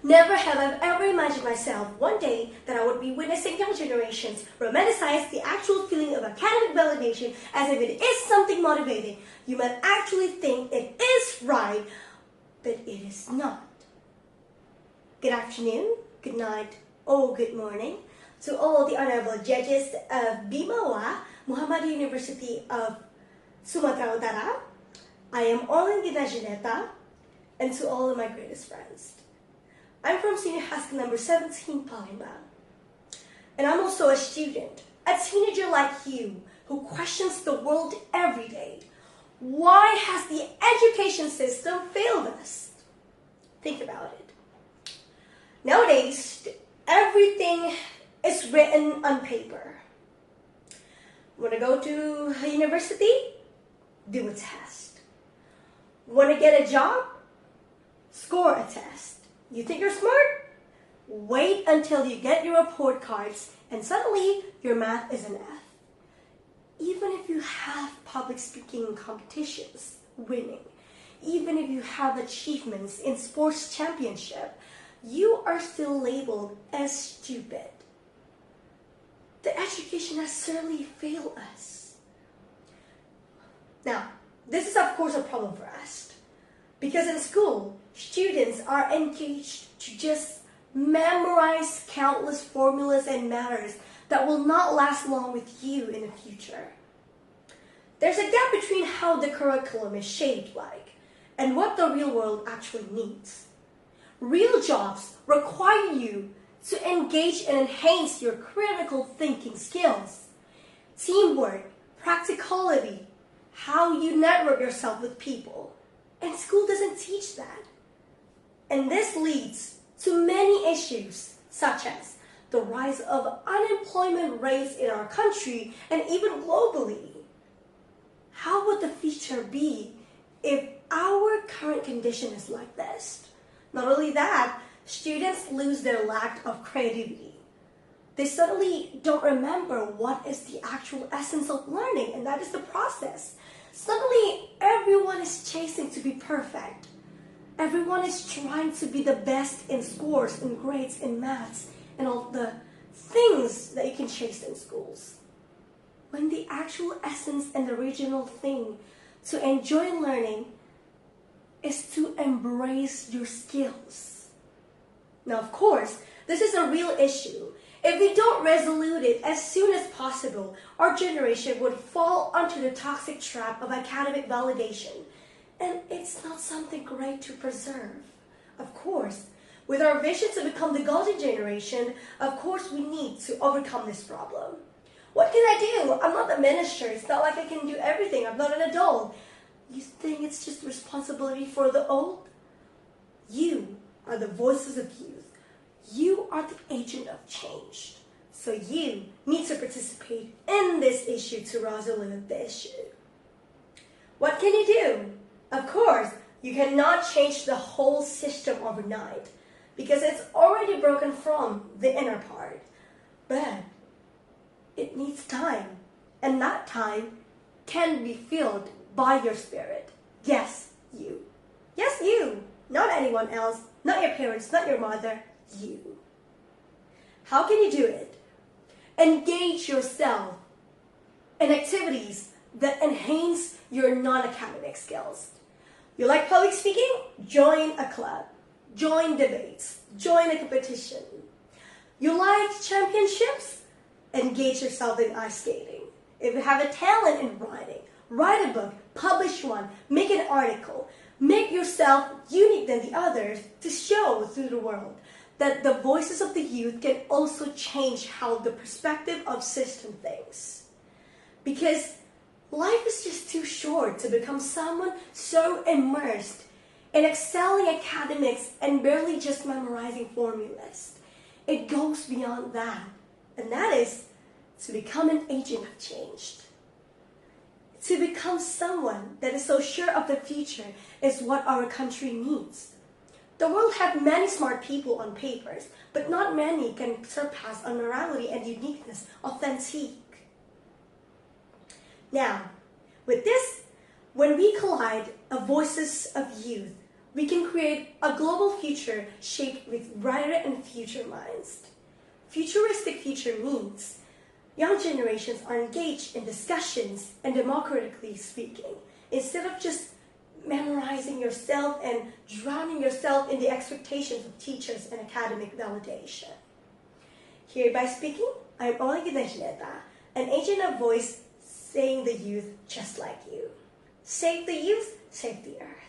Never have I ever imagined myself one day that I would be witnessing young generations romanticize the actual feeling of academic validation as if it is something motivating. You might actually think it is right, but it is not. Good afternoon, good night, or good morning to all the honorable judges of BIMAWA, Muhammadiyah University of Sumatera Utara. I am ORLIN JANEETA, and to all of my greatest friends. I'm from senior high school number 17, Palembang. And I'm also a student, a teenager like you, who questions the world every day. Why has the education system failed us? Think about it. Nowadays, everything is written on paper. Want to go to a university? Do a test. Want to get a job? Score a test. You think you're smart? Wait until you get your report cards and suddenly your math is an F. Even if you have public speaking competitions winning, even if you have achievements in sports championship, you are still labeled as stupid. The education has certainly failed us. Now, this is of course a problem for us. Because in school, students are engaged to just memorize countless formulas and matters that will not last long with you in the future. There's a gap between how the curriculum is shaped like and what the real world actually needs. Real jobs require you to engage and enhance your critical thinking skills, teamwork, practicality, how you network yourself with people. And school doesn't teach that. And this leads to many issues, such as the rise of unemployment rates in our country and even globally. How would the future be if our current condition is like this? Not only that, students lose their lack of creativity. They suddenly don't remember what is the actual essence of learning, and that is the process. Suddenly, everyone is chasing to be perfect. Everyone is trying to be the best in scores, in grades, in maths, and all the things that you can chase in schools. When the actual essence and the original thing to enjoy learning is to embrace your skills. Now, of course, this is a real issue. If we don't resolve it as soon as possible, our generation would fall onto the toxic trap of academic validation. And it's not something great to preserve. Of course, with our vision to become the golden generation, of course we need to overcome this problem. What can I do? I'm not the minister. It's not like I can do everything. I'm not an adult. You think it's just responsibility for the old? You are the voices of youth. You are the agent of change. So you need to participate in this issue to resolve the issue. What can you do? Of course, you cannot change the whole system overnight because it's already broken from the inner part. But it needs time, and that time can be filled by your spirit. Yes, you. Yes, you. Not anyone else, not your parents, not your mother. You. How can you do it? Engage yourself in activities that enhance your non-academic skills. You like public speaking? Join a club. Join debates. Join a competition. You like championships? Engage yourself in ice skating. If you have a talent in writing, write a book, publish one, make an article. Make yourself unique than the others to show through the world that the voices of the youth can also change how the perspective of system thinks. Because life is just too short to become someone so immersed in excelling academics and barely just memorizing formulas. It goes beyond that, and that is to become an agent of change. To become someone that is so sure of the future is what our country needs. The world has many smart people on papers, but not many can surpass on morality and uniqueness, authentic. Now, with this, when we collide of voices of youth we can create a global future shaped with brighter and future minds. Futuristic future means young generations are engaged in discussions and democratically speaking, instead of just memorizing yourself and drowning yourself in the expectations of teachers and academic validation. Hereby speaking, I am ORLIN JANEETA, an agent of voice saying the youth just like you. Save the youth, save the earth.